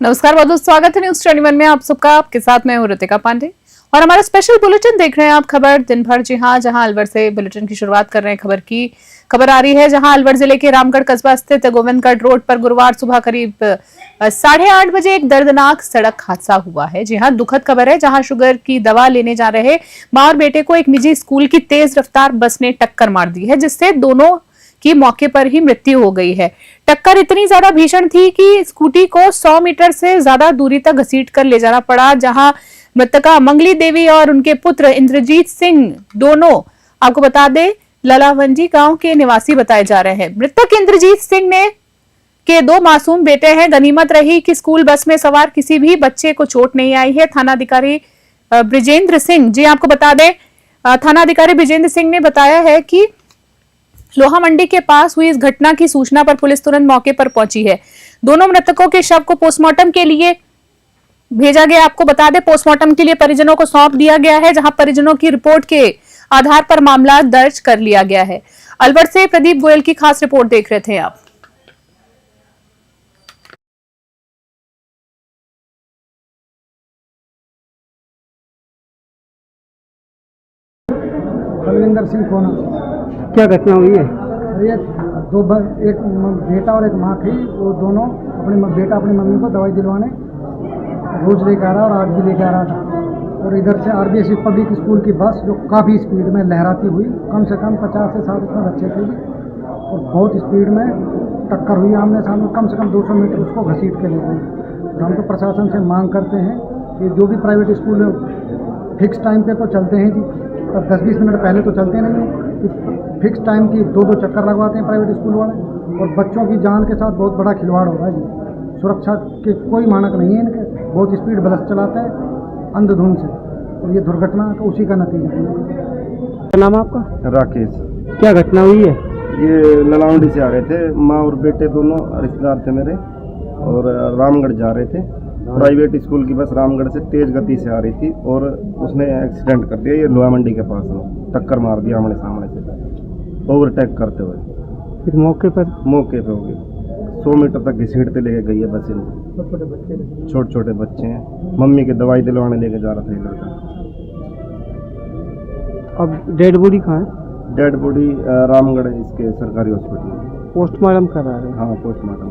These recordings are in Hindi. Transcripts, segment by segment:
नमस्कार, बहुत बहुत स्वागत है न्यूज 21 में आप सबका। आपके साथ मैं हूं ऋतिका पांडे और हमारा स्पेशल बुलेटिन देख रहे हैं आप। खबर दिन भर, जी हां, जहां अलवर से बुलेटिन की शुरुआत कर रहे हैं। खबर आ रही है जहां अलवर जिले के रामगढ़ कस्बा स्थित गोविंदगढ़ रोड पर गुरुवार सुबह करीब 8:30 बजे एक दर्दनाक सड़क हादसा हुआ है। जी हां, दुखद खबर है जहां शुगर की दवा लेने जा रहे मां और बेटे को एक निजी स्कूल की तेज रफ्तार बस ने टक्कर मार दी है, जिससे दोनों की मौके पर ही मृत्यु हो गई है। टक्कर इतनी ज्यादा भीषण थी कि स्कूटी को 100 मीटर से ज्यादा दूरी तक घसीट कर ले जाना पड़ा, जहां मृतका मंगली देवी और उनके पुत्र इंद्रजीत सिंह दोनों, आपको बता दें, ललावंजी गांव के निवासी बताए जा रहे हैं। मृतक इंद्रजीत सिंह ने के 2 मासूम बेटे हैं। गनीमत रही कि स्कूल बस में सवार किसी भी बच्चे को चोट नहीं आई है। थानाधिकारी ब्रिजेंद्र सिंह, जी आपको बता दें, थानाधिकारी ब्रिजेंद्र सिंह ने बताया है कि लोहा मंडी के पास हुई इस घटना की सूचना पर पुलिस तुरंत मौके पर पहुंची है। दोनों मृतकों के शव को पोस्टमार्टम के लिए भेजा गया। आपको बता दें, पोस्टमार्टम के लिए परिजनों को सौंप दिया गया है, जहां परिजनों की रिपोर्ट के आधार पर मामला दर्ज कर लिया गया है। अलवर से प्रदीप गोयल की खास रिपोर्ट देख रहे थे आप। बलविंदर सिंह कोना। क्या घटना हुई है? ये एक बेटा और एक माँ थी। वो दोनों बेटा अपनी मम्मी को दवाई दिलवाने रोज लेकर आ रहा और आज भी लेकर आ रहा था, और इधर से आरबीएससी पब्लिक स्कूल की बस जो काफ़ी स्पीड में लहराती हुई, कम से कम 50 से 60 उसमें बच्चे थे और बहुत स्पीड में टक्कर हुई आमने सामने। कम से कम 200 मीटर उसको घसीट के ले गई। हम तो प्रशासन से मांग करते हैं कि जो भी प्राइवेट स्कूल फिक्स टाइम पे तो चलते हैं जी, पर 10-20 मिनट पहले तो चलते नहीं हैं। फिक्स टाइम की 2-2 चक्कर लगवाते हैं प्राइवेट स्कूल वाले, और बच्चों की जान के साथ बहुत बड़ा खिलवाड़ हो रहा है जी। सुरक्षा के कोई मानक नहीं है इनके, बहुत स्पीड बस चलाते हैं अंधाधुंध से, और ये दुर्घटना तो उसी का नतीजा है। क्या नाम है आपका? राकेश। क्या घटना हुई है? ये ललावंडी से आ रहे थे, माँ और बेटे दोनों रिश्तेदार थे मेरे, और रामगढ़ जा रहे थे। प्राइवेट स्कूल की बस रामगढ़ से तेज गति से आ रही थी और उसने एक्सीडेंट कर दिया। ये लोहा मंडी के पास में टक्कर मार दिया आमने सामने से, ओवरटेक करते हुए। फिर मौके पे हो गई। 100 मीटर तक घसीटते लेके गई है बस इनको। छोटे छोटे बच्चे हैं। मम्मी की दवाई दिलवाने लेके जा रहा था ये लड़का। अब डेड बॉडी कहाँ है? डेड बॉडी रामगढ़ इसके सरकारी हॉस्पिटल में पोस्टमार्टम करा रहे हैं। हाँ, पोस्टमार्टम।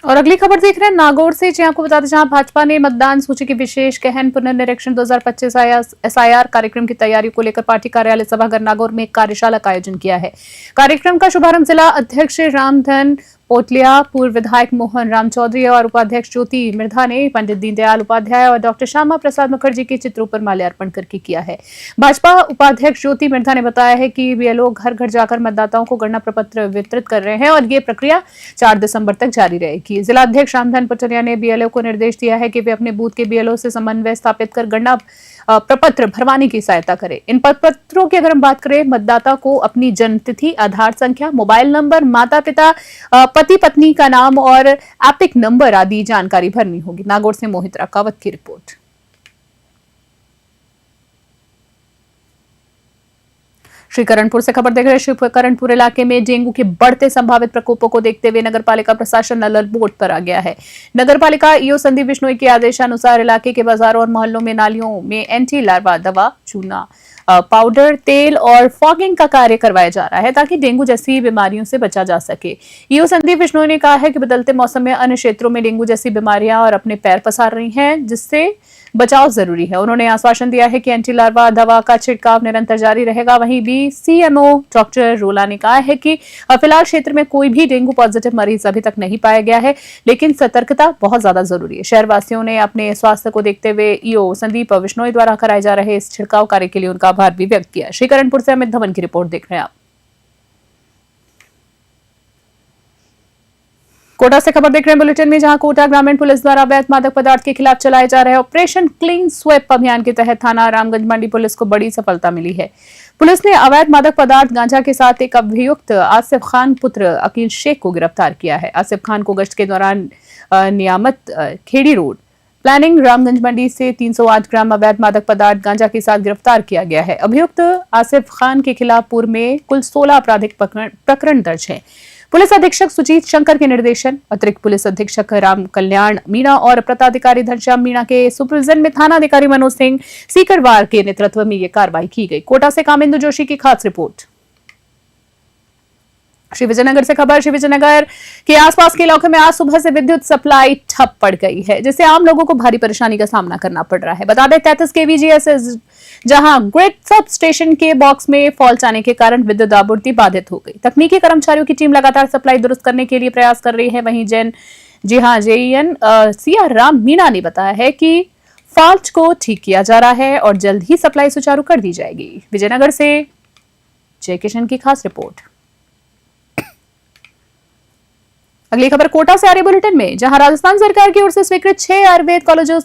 और अगली खबर देख रहे हैं नागौर से, जी आपको बता दें, जहां भाजपा ने मतदान सूची के विशेष गहन पुनर्निरीक्षण 2025 एसआईआर कार्यक्रम की तैयारी को लेकर पार्टी कार्यालय सभागार नागौर में एक कार्यशाला का आयोजन किया है। कार्यक्रम का शुभारंभ जिला अध्यक्ष रामधन पोटलिया, पूर्व विधायक मोहन राम चौधरी और उपाध्यक्ष ज्योति मिर्धा ने पंडित दीनदयाल उपाध्याय और डॉक्टर श्यामा प्रसाद मुखर्जी के चित्रों पर माल्यार्पण करके किया है। भाजपा उपाध्यक्ष ज्योति मिर्धा ने बताया है कि बीएलओ घर घर जाकर मतदाताओं को गणना प्रपत्र वितरित कर रहे हैं और ये प्रक्रिया 4 दिसंबर तक जारी रहेगी। जिला अध्यक्ष रामधन पोटलिया ने बीएलओ को निर्देश दिया है कि वे अपने बूथ के बीएलओ से समन्वय स्थापित कर गणना प्रपत्र भरवाने की सहायता करें। इन प्रपत्रों की अगर हम बात करें, मतदाता को अपनी जन्म तिथि, आधार संख्या, मोबाइल नंबर, माता पिता, पति पत्नी का नाम और एपिक नंबर आदि जानकारी भरनी होगी। नागौर से मोहित राकावत की रिपोर्ट। श्रीकरणपुर से खबर देख रहे हैं। श्रीकरणपुर इलाके में डेंगू के बढ़ते संभावित प्रकोपों को देखते हुए नगरपालिका प्रशासन अलर्ट मोड पर आ गया है। नगरपालिका ईओ संदीप बिश्नोई के आदेशानुसार इलाके के बाजारों और मोहल्लों में नालियों में एंटी लार्वा दवा, चूना, पाउडर, तेल और फॉगिंग का कार्य करवाया जा रहा है ताकि डेंगू जैसी बीमारियों से बचा जा सके। ईओ संदीप बिश्नोई ने कहा है कि बदलते मौसम में अन्य क्षेत्रों में डेंगू जैसी बीमारियां और अपने पैर पसार रही हैं, जिससे बचाव जरूरी है। उन्होंने आश्वासन दिया है कि एंटी लार्वा दवा का छिड़काव निरंतर जारी रहेगा। वहीं भी सीएमओ डॉक्टर रोला ने कहा है कि फिलहाल क्षेत्र में कोई भी डेंगू पॉजिटिव मरीज अभी तक नहीं पाया गया है, लेकिन सतर्कता बहुत ज्यादा जरूरी है। शहरवासियों ने अपने स्वास्थ्य को देखते हुए ईओ संदीप बिश्नोई द्वारा कराए जा रहे इस छिड़काव कार्य के लिए उनका आभार भी व्यक्त किया। श्रीकरणपुर से अमित धवन की रिपोर्ट देख रहे हैं आप। कोटा से खबर देख रहे हैं बुलेटिन में, जहां कोटा ग्रामीण पुलिस द्वारा अवैध मादक पदार्थ के खिलाफ चलाए जा रहे ऑपरेशन क्लीन स्वेप अभियान के तहत थाना रामगंज मंडी पुलिस को बड़ी सफलता मिली है। पुलिस ने अवैध मादक पदार्थ गांजा के साथ एक अभियुक्त आसिफ खान पुत्र अकील शेख को गिरफ्तार किया है। आसिफ खान को गश्त के दौरान नियामत खेड़ी रोड प्लानिंग रामगंज मंडी से 308 ग्राम अवैध मादक पदार्थ गांजा के साथ गिरफ्तार किया गया है। अभियुक्त आसिफ खान के खिलाफ पूर्व में कुल 16 आपराधिक प्रकरण दर्ज है। पुलिस अधीक्षक सुजीत शंकर के निर्देशन, अतिरिक्त पुलिस अधीक्षक राम कल्याण मीणा और प्रताधिकारी घनश्याम मीणा के सुपरविजन में थाना अधिकारी मनोज सिंह सीकरवार के नेतृत्व में यह कार्रवाई की गई। कोटा से कामेंदु जोशी की खास रिपोर्ट। श्री विजयनगर से खबर। श्री विजयनगर के आसपास के इलाकों में आज सुबह से विद्युत सप्लाई ठप पड़ गई है, जिससे आम लोगों को भारी परेशानी का सामना करना पड़ रहा है। बता दें 33 kVGS जहां ग्रिड सब स्टेशन के बॉक्स में फॉल्ट आने के कारण विद्युत आपूर्ति बाधित हो गई। तकनीकी कर्मचारियों की टीम लगातार सप्लाई दुरुस्त करने के लिए प्रयास कर रही है। वहीं जेईएन सीआर राम मीणा ने बताया है कि फॉल्ट को ठीक किया जा रहा है और जल्द ही सप्लाई सुचारू कर दी जाएगी। विजयनगर से जय किशन की खास रिपोर्ट। अगली खबर कोटा से आ रही बुलेटिन में, जहां राजस्थान सरकार की ओर से स्वीकृत 6 आयुर्वेद कॉलेजों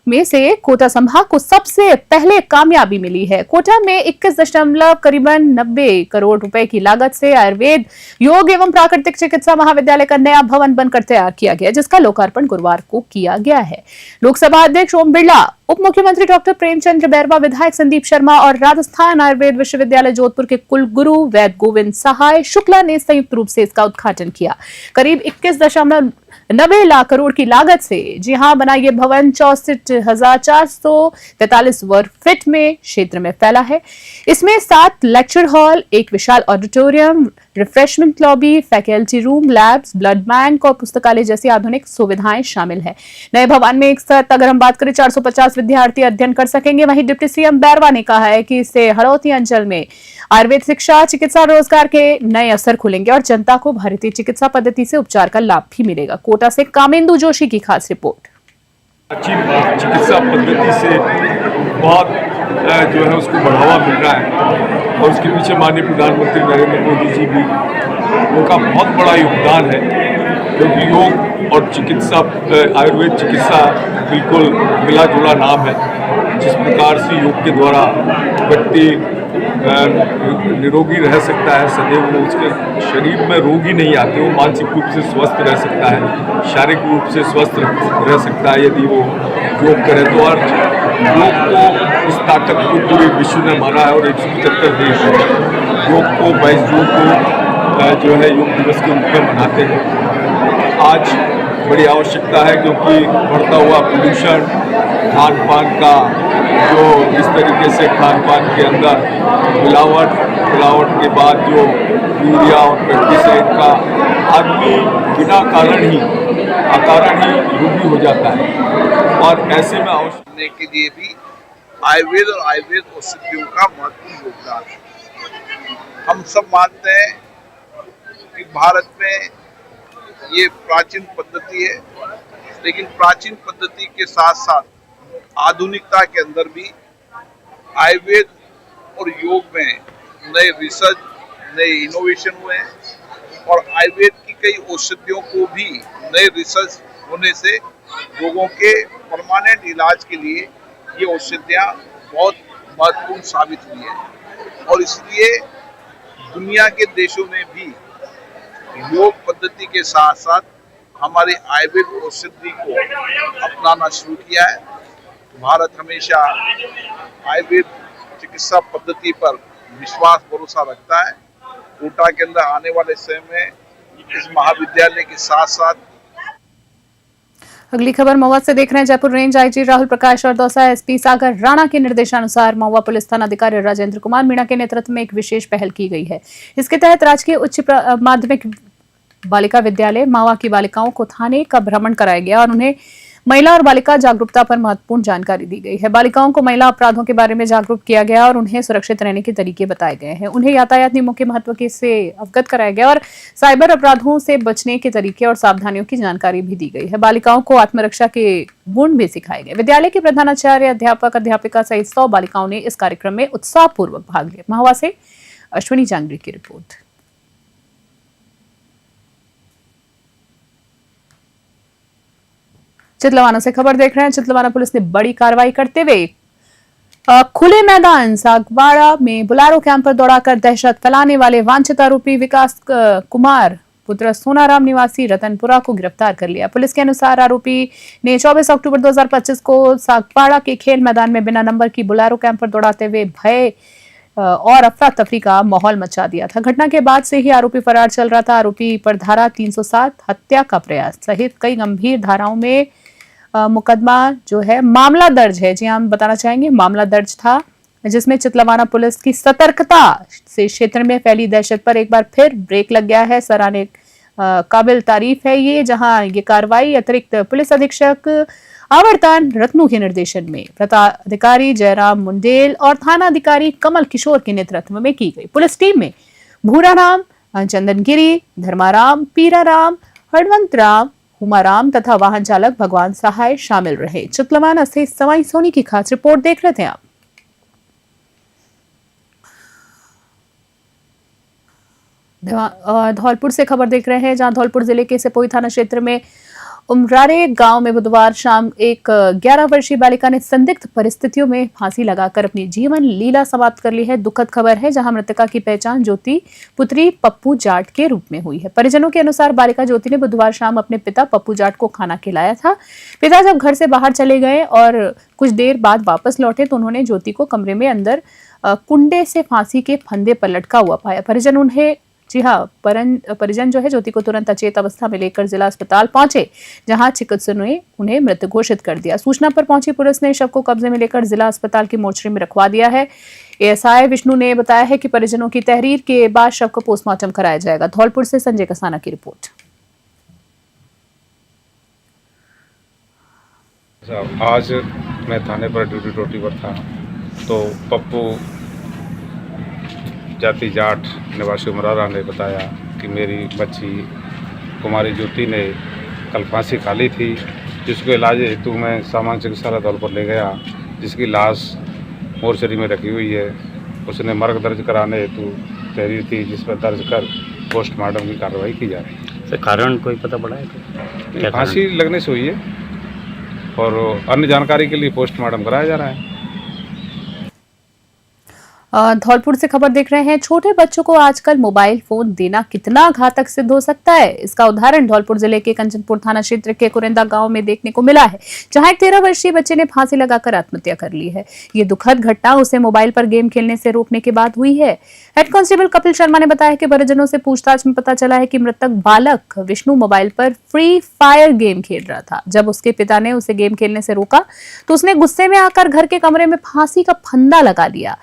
में से कोटा संभाग को सबसे पहले कामयाबी मिली है। कोटा में 21 करीबन 90 करोड़ रुपए की लागत से आयुर्वेद, योग एवं प्राकृतिक चिकित्सा महाविद्यालय का नया भवन बनकर तैयार किया गया, जिसका लोकार्पण गुरुवार को किया गया है। लोकसभा अध्यक्ष ओम बिरला, उप मुख्यमंत्री डॉक्टर प्रेमचंद्र बैरवा, विधायक संदीप शर्मा और राजस्थान आयुर्वेद विश्वविद्यालय जोधपुर के कुलगुरु वैद्य गोविंद सहाय शुक्ला ने संयुक्त रूप से इसका उद्घाटन किया। करीब 21.90 लाख करोड़ की लागत से जी हां बना यह भवन 64,443 वर्ग फीट में क्षेत्र में फैला है। इसमें 7 लेक्चर हॉल, एक विशाल auditorium, refreshment lobby, faculty room, labs, blood bank और पुस्तकालय जैसी आधुनिक सुविधाएं शामिल है। नए भवन में एक साथ अगर हम बात करें 450 विद्यार्थी अध्ययन कर सकेंगे। वहीं डिप्टी सीएम बैरवा ने कहा है कि इससे हड़ौती अंचल में आयुर्वेद शिक्षा, चिकित्सा, रोजगार के नए अवसर खुलेंगे और जनता को भारतीय चिकित्सा पद्धति से उपचार का लाभ भी मिलेगा। कोटा से कामेंदु जोशी की खास रिपोर्ट। अच्छी चिकित्सा पद्धति से बहुत जो है उसको बढ़ावा मिल रहा है और उसके पीछे माननीय प्रधानमंत्री नरेंद्र मोदी जी भी, उनका बहुत बड़ा योगदान है, क्योंकि योग और चिकित्सा, आयुर्वेद चिकित्सा बिल्कुल मिला जुला नाम है। जिस प्रकार से योग के द्वारा व्यक्ति निरोगी रह सकता है, सदैव वो उसके शरीर में रोग ही नहीं आते, वो मानसिक रूप से स्वस्थ रह सकता है, शारीरिक रूप से स्वस्थ रह सकता है यदि वो योग करे तो। और योग को इस ताकत को पूरे विश्व ने माना है और 175 देश योग को 22 जून को जो है योग दिवस के रूप में मनाते हैं। आज बड़ी आवश्यकता है, क्योंकि बढ़ता हुआ प्रदूषण, खान पान का जो इस तरीके से खान पान के अंदर मिलावट के बाद जो यूरिया और पेस्टिसाइड का आदमी बिना कारण ही अकारण ही रोगी हो जाता है। और ऐसे में आवश्यक के लिए भी आयुर्वेद और आयुर्वेद औषधियों का महत्वपूर्ण योगदान है। हम सब मानते हैं कि भारत में ये प्राचीन पद्धति है, लेकिन प्राचीन पद्धति के साथ साथ आधुनिकता के अंदर भी आयुर्वेद और योग में नए रिसर्च, नए इनोवेशन हुए हैं और आयुर्वेद की कई औषधियों को भी नए रिसर्च होने से लोगों के परमानेंट इलाज के लिए ये औषधियाँ बहुत महत्वपूर्ण साबित हुई है। और इसलिए दुनिया के देशों ने भी योग पद्धति के साथ साथ हमारे आयुर्वेद औषधि को अपनाना शुरू किया है। भारत हमेशा आयुर्वेद चिकित्सा पद्धति पर विश्वास भरोसा रखता है। कोटा के अंदर आने वाले समय में इस महाविद्यालय के साथ साथ। अगली खबर महुआ से देख रहे हैं। जयपुर रेंज आईजी राहुल प्रकाश और दौसा एसपी सागर राणा के निर्देशानुसार महुआ पुलिस थाना अधिकारी राजेंद्र कुमार मीणा के नेतृत्व में एक विशेष पहल की गई है। इसके तहत राजकीय उच्च माध्यमिक बालिका विद्यालय महुआ की बालिकाओं को थाने का भ्रमण कराया गया और उन्हें महिला और बालिका जागरूकता पर महत्वपूर्ण जानकारी दी गई है। बालिकाओं को महिला अपराधों के बारे में जागरूक किया गया और उन्हें सुरक्षित रहने के तरीके बताए गए हैं। उन्हें यातायात नियमों के महत्व के से अवगत कराया गया और साइबर अपराधों से बचने के तरीके और सावधानियों की जानकारी भी दी गई है। बालिकाओं को आत्मरक्षा के गुण भी सिखाए गए। विद्यालय के प्रधानाचार्य, अध्यापक, अध्यापिका सहित 100 बालिकाओं ने इस कार्यक्रम में उत्साहपूर्वक भाग लिया। महुआ से अश्विनी जांगड़ी की रिपोर्ट। चितलवाना से खबर देख रहे हैं। चितलवाना पुलिस ने बड़ी कार्रवाई करते हुए खुले मैदान सागवाड़ा में बुलारो कैंप पर दौड़ाकर दहशत फैलाने वाले वांछित आरोपी विकास कुमार पुत्र सोनाराम निवासी रतनपुरा को गिरफ्तार कर लिया। पुलिस के अनुसार आरोपी ने 24 अक्टूबर 2025 को सागवाड़ा के खेल मैदान में बिना नंबर की बुलारो कैंप पर दौड़ाते हुए और अफरा तफरी का माहौल मचा दिया था। घटना के बाद से ही आरोपी फरार चल रहा था। आरोपी पर धारा 307 हत्या का प्रयास सहित कई गंभीर धाराओं में मुकदमा जो है मामला दर्ज है। जी हम बताना चाहेंगे मामला दर्ज था, जिसमें चितलवाना पुलिस की सतर्कता से क्षेत्र में फैली दहशत पर एक बार फिर ब्रेक लग गया है। सराहनीय काबिल तारीफ है ये, जहां ये कार्रवाई अतिरिक्त पुलिस अधीक्षक आवर्तन रत्नू के निर्देशन में अधिकारी जयराम मुंडेल और थाना अधिकारी कमल किशोर के नेतृत्व में की गई। पुलिस टीम में भूराराम, चंदनगिरी, धर्माराम, पीराराम, हरवंत राम, हुमाराम तथा वाहन चालक भगवान सहाय शामिल रहे। चितलवाना से सवाई सोनी की खास रिपोर्ट देख रहे थे आप। धौलपुर से खबर देख रहे हैं, जहां धौलपुर जिले के सिपोही थाना क्षेत्र में उमरारे गांव में बुधवार शाम एक 11 वर्षीय बालिका ने संदिग्ध परिस्थितियों में फांसी लगाकर अपनी जीवन लीला समाप्त कर ली है। दुखद खबर है, जहां मृतका की पहचान ज्योति पुत्री पप्पू जाट के रूप में हुई है। परिजनों के अनुसार बालिका ज्योति ने बुधवार शाम अपने पिता पप्पू जाट को खाना खिलाया था। पिता जब घर से बाहर चले गए और कुछ देर बाद वापस लौटे तो उन्होंने ज्योति को कमरे में अंदर कुंडे से फांसी के फंदे पर लटका हुआ पाया। परिजन जो है ज्योति को तुरंत अचेत अवस्था में लेकर जिला अस्पताल पहुंचे, जहां चिकित्सकों ने उन्हें मृत घोषित कर दिया। सूचना पर पहुंची पुलिस ने शव को कब्जे में लेकर जिला अस्पताल की मोर्चरी में रखवा दिया है। एएसआई विष्णु ने बताया है कि परिजनों की तहरीर के बाद शव को पोस्टमार्टम कराया जाएगा। धौलपुर से संजय कसाना की रिपोर्ट। आज मैं थाने पर ड्यूटी पर था तो पप्पू जाति जाट निवासी उमरारा ने बताया कि मेरी बच्ची कुमारी ज्योति ने कल फांसी खा ली थी, जिसको इलाज हेतु मैं सामान्य चिकित्सालय धौलपुर ले गया, जिसकी लाश मोर्चरी में रखी हुई है। उसने मर्ग दर्ज कराने हेतु तहरीर थी, जिस पर दर्ज कर पोस्टमार्टम की कार्रवाई की जा रही है। सर कारण कोई पता पड़ा है? फांसी लगने से हुई है और अन्य जानकारी के लिए पोस्टमार्टम कराया जा रहा है। धौलपुर से खबर देख रहे हैं, छोटे बच्चों को आजकल मोबाइल फोन देना कितना घातक सिद्ध हो सकता है। इसका उदाहरण धौलपुर जिले के कंचनपुर थाना क्षेत्र के कुरिंदा गांव में देखने को मिला है, जहां एक 13 वर्षीय बच्चे ने फांसी लगाकर आत्महत्या कर ली है। ये दुखद घटना उसे मोबाइल पर गेम खेलने से रोकने के बाद हुई है। हेड कांस्टेबल कपिल शर्मा ने बताया कि परिजनों से पूछताछ में पता चला है कि मृतक बालक विष्णु मोबाइल पर फ्री फायर गेम खेल रहा था। जब उसके पिता ने उसे गेम खेलने से रोका तो उसने गुस्से में आकर घर के कमरे में फांसी का फंदा लगा लिया।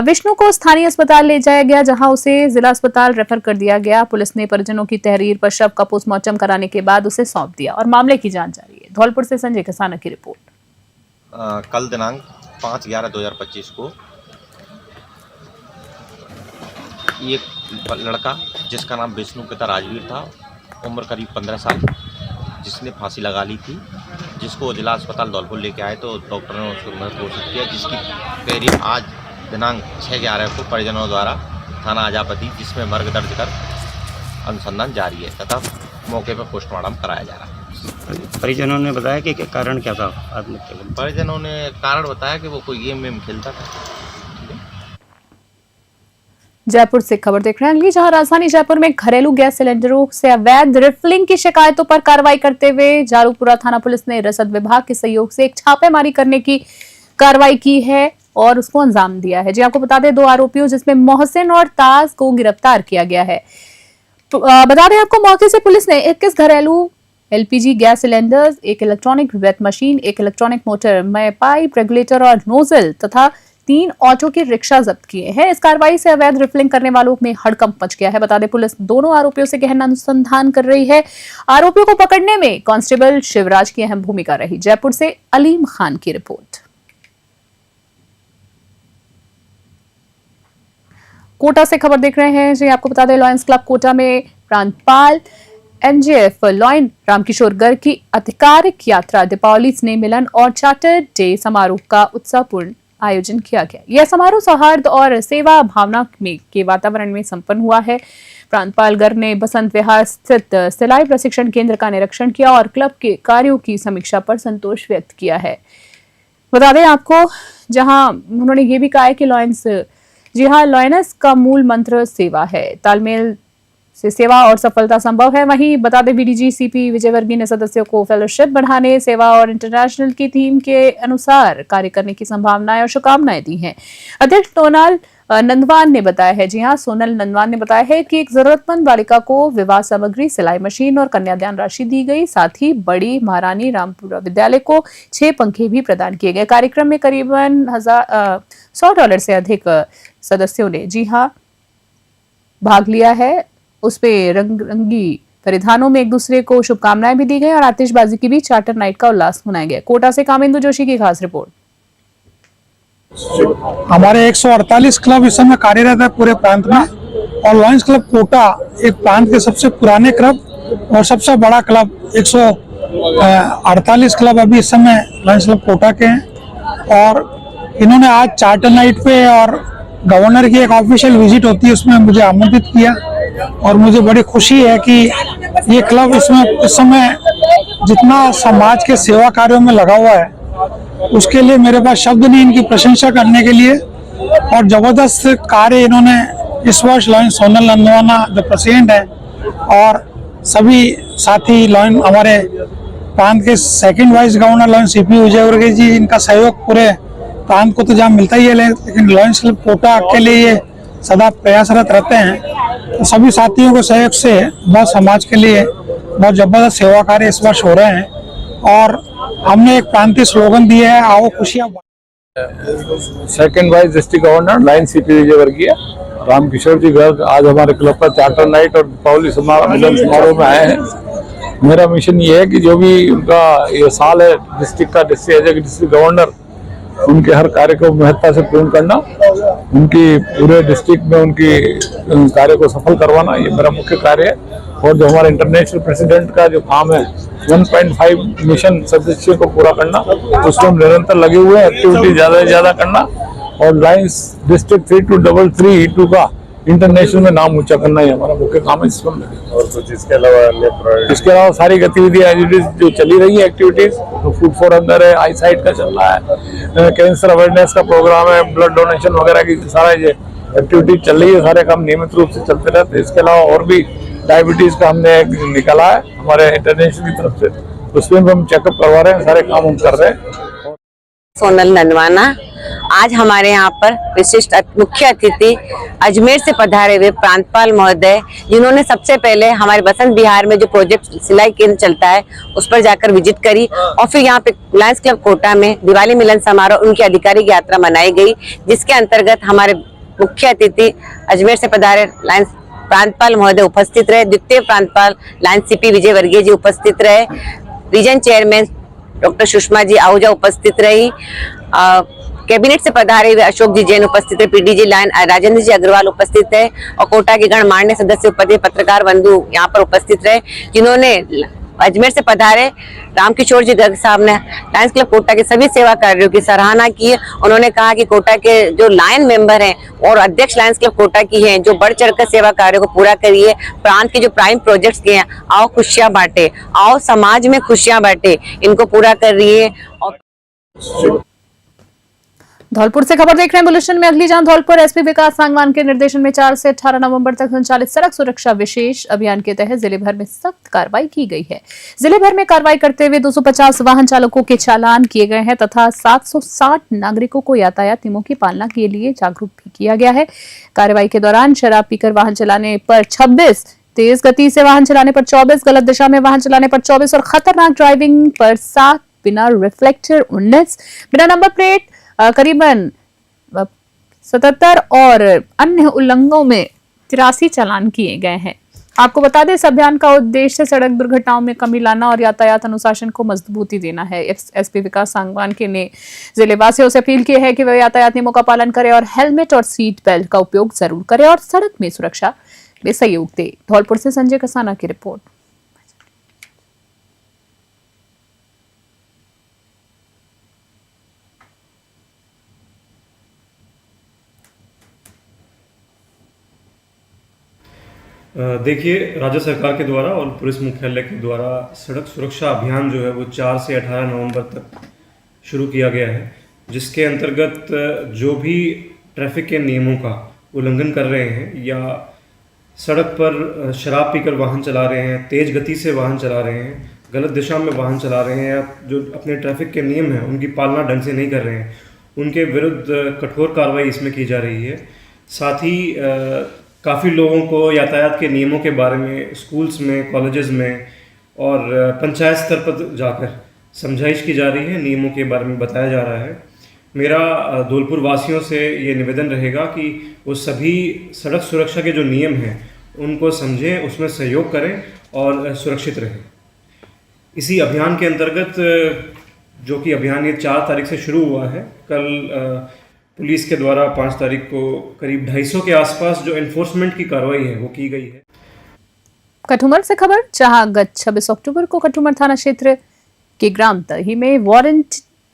विष्णु को स्थानीय अस्पताल ले जाया गया, जहां उसे जिला अस्पताल रेफर कर दिया गया। पुलिस ने परिजनों की तहरीर पर शव का पोस्टमार्टम कराने के बाद उसे सौंप दिया और मामले की जांच जारी है। धौलपुर से संजय कसाना की रिपोर्ट। कल दिनांक 5/11/2025 को एक लड़का जिसका नाम विष्णु पिता राजवीर था, उम्र करीब 15 साल, जिसने फांसी लगा ली थी, जिसको जिला अस्पताल धौलपुर लेके आए तो डॉक्टर ने उसको मृत घोषित किया, जिसकी तहरीर आज दिनांक 6/11 को परिजनों द्वारा थाना आजापति जिसमें मर्ग दर्ज कर अनुसंधान जारी है तथा मौके पर पोस्टमार्टम कराया जा रहा है। परिजनों ने बताया कि कारण क्या था आत्महत्या का? परिजनों ने कारण बताया कि वो कोई गेम वेम खेलता था। जयपुर से खबर देख रहे हैं, जहां राजधानी जयपुर में घरेलू गैस सिलेंडरों से अवैध रिफिलिंग की शिकायतों पर कार्रवाई करते हुए जारूपुरा थाना पुलिस ने रसद विभाग के सहयोग से एक छापेमारी करने की कार्रवाई की है और उसको अंजाम दिया है। जी आपको बता दें, 2 आरोपियों जिसमें मोहसिन और ताज को गिरफ्तार किया गया है। बता दें आपको, मौके से पुलिस ने 21 घरेलू एलपीजी गैस सिलेंडर्स, एक इलेक्ट्रॉनिक वेट मशीन, एक इलेक्ट्रॉनिक मोटर में पाइप, रेगुलेटर और नोजल तथा 3 ऑटो की रिक्शा जब्त किए हैं। इस कार्रवाई से अवैध रिफिलिंग करने वालों में हड़कंप मच गया है। बता दें, पुलिस दोनों आरोपियों से गहन अनुसंधान कर रही है। आरोपियों को पकड़ने में कांस्टेबल शिवराज की अहम भूमिका रही। जयपुर से अलीम खान की रिपोर्ट। कोटा से खबर देख रहे हैं, जी आपको बता दें, लॉयंस क्लब कोटा में प्रांतपाल एनजेएफ लॉयन रामकिशोर गर्ग की आधिकारिक यात्रा दीपावली स्नेह मिलन और चार्टर डे समारोह का उत्साहपूर्ण आयोजन किया गया। यह समारोह सौहार्द और सेवा भावना के वातावरण में संपन्न हुआ है। प्रांतपाल गर्ग ने बसंत विहार स्थित सिलाई प्रशिक्षण केंद्र का निरीक्षण किया और क्लब के कार्यों की समीक्षा पर संतोष व्यक्त किया है। बता दें आपको, जहां उन्होंने ये भी कहा है कि लॉयनस का मूल मंत्र सेवा है, तालमेल से सेवा और सफलता संभव है। वहीं बता दें, बीडीजी सीपी विजयवर्गीय ने सदस्यों को फेलोशिप बढ़ाने, सेवा और इंटरनेशनल की थीम के अनुसार कार्य करने की संभावनाएं और शुभकामनाएं दी हैं। अध्यक्ष टोनाल नंदवान ने बताया है। जी हाँ, सोनल नंदवान ने बताया है कि एक जरूरतमंद बालिका को विवाह सामग्री, सिलाई मशीन और कन्यादान राशि दी गई। साथ ही बड़ी महारानी रामपुरा विद्यालय को 6 पंखे भी प्रदान किए गए। कार्यक्रम में करीबन $100 से अधिक सदस्यों ने जी हाँ भाग लिया है। उस पे रंगी परिधानों में एक दूसरे को शुभकामनाएं भी दी गई और आतिशबाजी की भी चार्टर नाइट का उल्लास मनाया गया। कोटा से कामेंदु जोशी की खास रिपोर्ट। हमारे 148 क्लब इस समय कार्यरत है पूरे प्रांत में, और लॉयंस क्लब कोटा एक प्रांत के सबसे पुराने क्लब और सबसे बड़ा क्लब। 148 क्लब अभी इस समय लॉयंस क्लब कोटा के हैं, और इन्होंने आज चार्टर नाइट पे और गवर्नर की एक ऑफिशियल विजिट होती है उसमें मुझे आमंत्रित किया, और मुझे बड़ी खुशी है कि ये क्लब इसमें इस समय जितना समाज के सेवा कार्यों में लगा हुआ है उसके लिए मेरे पास शब्द नहीं इनकी प्रशंसा करने के लिए। और जबरदस्त कार्य इन्होंने इस वर्ष लॉयन सोनल नंदवाना जो प्रेसिडेंट है और सभी साथी लॉयन हमारे प्रांत के second vice governor lion CP Vijayvargiya ji, इनका सहयोग पूरे प्रांत को तो जहाँ मिलता ही है, लेकिन लॉयंस क्लब कोटा के लिए ये सदा प्रयासरत रहते हैं। तो सभी साथियों को सहयोग से बहुत समाज के लिए बहुत जबरदस्त सेवा कार्य इस वर्ष हो रहे हैं, और हमने एक प्रांतीय स्लोगन दिया है, आओ खुशियाँ। Second vice district governor lion CP Vijayvargiya Ram Kishore ji Garg आज हमारे क्लब पर चार्टर नाइट और दीपावली मिलन समारोह में आए हैं। मेरा मिशन ये है कि जो भी उनका ये साल है डिस्ट्रिक्ट का, डिस्ट्रिक्ट गवर्नर, उनके हर कार्य को महत्ता से पूर्ण करना, उनकी पूरे डिस्ट्रिक्ट में उनकी कार्य को सफल करवाना, ये मेरा मुख्य कार्य है। और जो हमारा इंटरनेशनल प्रेसिडेंट का जो काम है 1.5 मिशन सदस्यों को पूरा करना, उसमें हम निरंतर लगे हुए हैं। एक्टिविटी ज्यादा से ज्यादा करना और लाइन्स डिस्ट्रिक्ट 3232 का इंटरनेशनल में नाम ऊंचा करना ही हमारा मुख्य काम है। इसमें और कुछ इसके अलावा सारी गतिविधियां जो चली रही है एक्टिविटीज, तो फूड फॉर हंगर है, आई साइट का चल रहा है, कैंसर अवेयरनेस का प्रोग्राम है, ब्लड डोनेशन वगैरह की सारा ये एक्टिविटी चल रही है। सारे काम नियमित रूप से चलते रहते हैं। इसके अलावा और भी डायबिटीज का हमने निकाला है हमारे इंटरनेशनल की तरफ से, उसमें भी हम चेकअप करवा रहे हैं, सारे काम हम कर रहे हैं। सोनल नंदवाना आज हमारे यहाँ पर विशिष्ट मुख्य अतिथि अजमेर से पधारे हुए प्रांतपाल महोदय, जिन्होंने सबसे पहले हमारे बसंत बिहार में जो प्रोजेक्ट सिलाई केंद्र चलता है उस पर जाकर विजिट करी, और फिर यहाँ पे लायंस क्लब कोटा में दिवाली मिलन समारोह उनकी आधिकारिक यात्रा मनाई गई, जिसके अंतर्गत हमारे मुख्य अतिथि अजमेर से पधारे लायंस प्रांतपाल महोदय उपस्थित रहे। द्वितीय प्रांतपाल लायंस सीपी विजयवर्गीय जी उपस्थित रहे। Region chairman doctor Sushma ji Ahuja उपस्थित रही। कैबिनेट से पधारे हुए अशोक जी जैन उपस्थित है। पीडीजी लाइन राजेंद्र जी अग्रवाल उपस्थित है, और कोटा के गणमान्य सदस्य उपस्थित, पत्रकार बंधु यहाँ पर उपस्थित रहे, जिन्होंने अजमेर से पधारे रामकिशोर जी गर्ग साहब ने लायंस क्लब कोटा के सभी सेवा कार्यों की सराहना की। उन्होंने कहा कि कोटा के जो लायन मेंबर हैं और अध्यक्ष लायंस क्लब कोटा की हैं, जो बढ़ चढ़कर सेवा कार्यों को पूरा करिए। प्रांत के जो प्राइम प्रोजेक्ट्स के हैं, आओ खुशियां बांटे, आओ समाज में खुशियां बांटे, इनको पूरा कर रही है। और धौलपुर से खबर देख रहे हैं बुलेटिन में। अगली जान धौलपुर एसपी विकास सांगवान के निर्देशन में 4 से 18 नवंबर तक संचालित सड़क सुरक्षा विशेष अभियान के तहत जिले भर में सख्त कार्रवाई की गई है। जिले भर में कार्रवाई करते हुए 250 वाहन चालकों के चालान किए गए हैं तथा 760 नागरिकों को यातायात नियमों की पालना के लिए जागरूक भी किया गया है। कार्रवाई के दौरान शराब पीकर वाहन चलाने पर 26, तेज गति से वाहन चलाने पर 24, गलत दिशा में वाहन चलाने पर 24 और खतरनाक ड्राइविंग पर 7, बिना रिफ्लेक्टर 19, बिना नंबर प्लेट करीबन 77 और अन्य उल्लंघनों में 83 चालान किए गए हैं। आपको बता दें, इस अभियान का उद्देश्य सड़क दुर्घटनाओं में कमी लाना और यातायात अनुशासन को मजबूती देना है। एसपी विकास सांगवान के ने जिले वासियों से अपील की है कि वे यातायात नियमों का पालन करें और हेलमेट और सीट बेल्ट का उपयोग जरूर करें और सड़क में सुरक्षा में सहयोग दें। धौलपुर से संजय कसाना की रिपोर्ट। देखिए, राज्य सरकार के द्वारा और पुलिस मुख्यालय के द्वारा सड़क सुरक्षा अभियान जो है वो 4 से 18 नवंबर तक शुरू किया गया है, जिसके अंतर्गत जो भी ट्रैफिक के नियमों का उल्लंघन कर रहे हैं या सड़क पर शराब पीकर वाहन चला रहे हैं, तेज़ गति से वाहन चला रहे हैं, गलत दिशा में वाहन चला रहे हैं या जो अपने ट्रैफिक के नियम हैं उनकी पालना ढंग से नहीं कर रहे हैं, उनके विरुद्ध कठोर कार्रवाई इसमें की जा रही है। साथ ही काफ़ी लोगों को यातायात के नियमों के बारे में स्कूल्स में, कॉलेजेस में और पंचायत स्तर पर जाकर समझाइश की जा रही है, नियमों के बारे में बताया जा रहा है। मेरा धौलपुर वासियों से ये निवेदन रहेगा कि वो सभी सड़क सुरक्षा के जो नियम हैं उनको समझें, उसमें सहयोग करें और सुरक्षित रहें। इसी अभियान के अंतर्गत, जो कि अभियान ये 4 तारीख से शुरू हुआ है, कल पुलिस के द्वारा 5 तारीख को करीब 250 के आसपास जो एनफोर्समेंट की कार्रवाई है वो की गई है। कठुमर से खबर, जहां गत 26 अक्टूबर को कठुमर थाना क्षेत्र के ग्राम तही में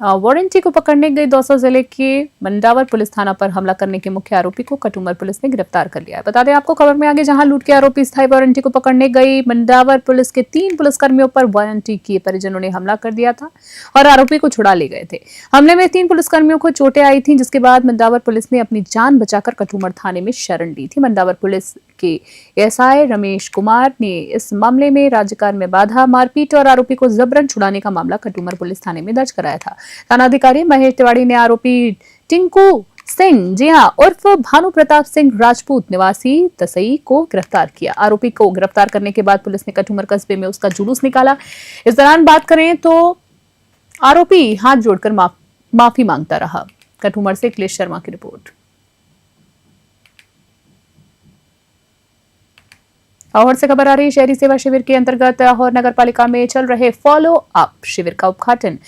वारंटी को पकड़ने गई दौसा जिले के मंडावर पुलिस थाना पर हमला करने के मुख्य आरोपी को कठुमर पुलिस ने गिरफ्तार कर लिया है। बता दें आपको खबर में आगे, जहां लूट के आरोपी स्थायी वारंटी को पकड़ने गई मंडावर पुलिस के 3 पुलिसकर्मियों पर वारंटी के परिजनों ने हमला कर दिया था और आरोपी को छुड़ा ले गए थे। हमले में 3 पुलिसकर्मियों को चोटें आई थी, जिसके बाद मंडावर पुलिस ने अपनी जान बचाकर कठुमर थाने में शरण ली थी। मंडावर पुलिस के एसआई रमेश कुमार ने इस मामले में राज्यकार में बाधा, मारपीट और आरोपी को जबरन छुड़ाने का मामला कठुमर पुलिस थाने में दर्ज कराया था। थानाधिकारी महेश तिवारी ने आरोपी टिंकू सिंह, जी हां, उर्फ भानु प्रताप सिंह राजपूत निवासी तसई को गिरफ्तार किया। आरोपी को गिरफ्तार करने के बाद पुलिस ने कठुमर कस्बे में उसका जुलूस निकाला। इस दौरान बात करें तो आरोपी हाथ जोड़कर माफी मांगता रहा। कठुमर से अखिलेश शर्मा की रिपोर्ट। लाहौर से खबर आ रही है, शहरी सेवा शिविर के अंतर्गत लाहौर नगर पालिका में चल रहे फॉलो अप शिविर का उद्घाटन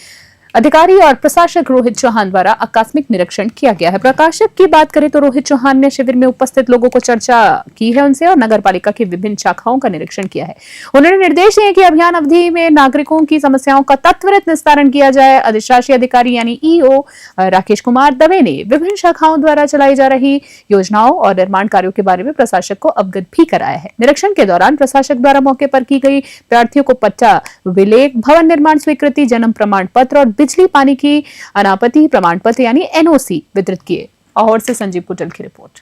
अधिकारी और प्रशासक रोहित चौहान द्वारा आकस्मिक निरीक्षण किया गया है। प्रकाशक की बात करें तो रोहित चौहान ने शिविर में उपस्थित लोगों को चर्चा की है उनसे और नगर पालिका की विभिन्न शाखाओं का निरीक्षण किया है। उन्होंने निर्देश दिए कि अभियान अवधि में नागरिकों की समस्याओं का त्वरित निस्तारण किया जाए। अधिशासी अधिकारी यानी ईओ राकेश कुमार दवे ने विभिन्न शाखाओं द्वारा चलाई जा रही योजनाओं और निर्माण कार्यों के बारे में प्रशासक को अवगत भी कराया है। निरीक्षण के दौरान प्रशासक द्वारा मौके पर की गई प्रार्थियों को पट्टा विलेख, भवन निर्माण स्वीकृति, जन्म प्रमाण पत्र और बिजली पानी की अनापत्ति प्रमाण पत्र यानी एनओसी वितरित किए। लाहौर से संजीव कुटल की रिपोर्ट।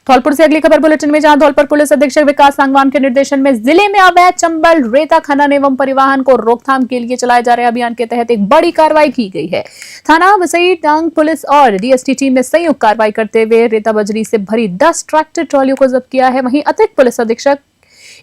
धौलपुर से अगली खबर बुलेटिन में, जहां धौलपुर पुलिस अधीक्षक विकास सांगवान के निर्देशन में जिले में अवैध चंबल, रेता खनन एवं परिवहन को रोकथाम के लिए चलाए जा रहे अभियान के तहत एक बड़ी कार्रवाई की गई है। थाना वसई टांग पुलिस और डीएसटी टीम ने संयुक्त कार्रवाई करते हुए रेता बजरी से भरी 10 ट्रैक्टर ट्रॉलियों को जब्त किया है। वहीं अतिरिक्त पुलिस अधीक्षक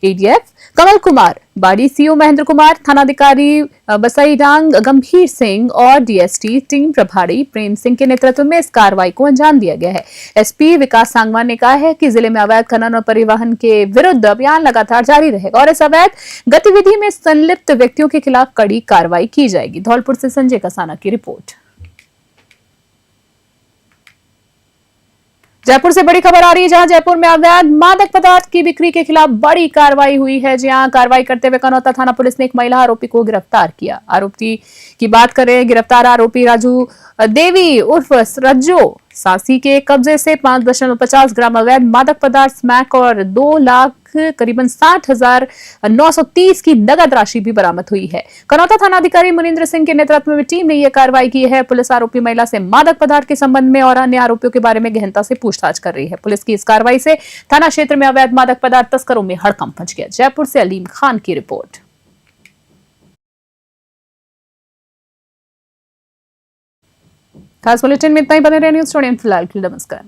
एडीएफ कमल कुमार, बाड़ी सीओ महेंद्र कुमार, थानाधिकारी बसई डांग गंभीर सिंह और डीएसटी टीम प्रभारी प्रेम सिंह के नेतृत्व में इस कार्रवाई को अंजाम दिया गया है। एसपी विकास सांगवान ने कहा है कि जिले में अवैध खनन और परिवहन के विरुद्ध अभियान लगातार जारी रहेगा और इस अवैध गतिविधि में संलिप्त व्यक्तियों के खिलाफ कड़ी कार्रवाई की जाएगी। धौलपुर से संजय कसाना की रिपोर्ट। जयपुर से बड़ी खबर आ रही है, जहां जयपुर में अवैध मादक पदार्थ की बिक्री के खिलाफ बड़ी कार्रवाई हुई है। जहां कार्रवाई करते हुए कनौता थाना पुलिस ने एक महिला आरोपी को गिरफ्तार किया। आरोपी की बात करें, गिरफ्तार आरोपी राजू देवी उर्फ रज्जो सासी के कब्जे से 5.50 ग्राम अवैध मादक पदार्थ स्मैक और 2 लाख करीबन 60,930 की नगद राशि भी बरामद हुई है। कनौता थानाधिकारी मुनिंद्र सिंह के नेतृत्व में टीम ने यह कार्रवाई की है। पुलिस आरोपी महिला से मादक पदार्थ के संबंध में और अन्य आरोपियों के बारे में गहनता से पूछताछ कर रही है। पुलिस की इस कार्रवाई से थाना क्षेत्र में अवैध मादक पदार्थ तस्करों में हड़कंप मच गया। जयपुर से अलीम खान की रिपोर्ट। खास बुलेटिन में इतना ही। बने रहे न्यूज़ स्टूडियो। फिलहाल के लिए नमस्कार।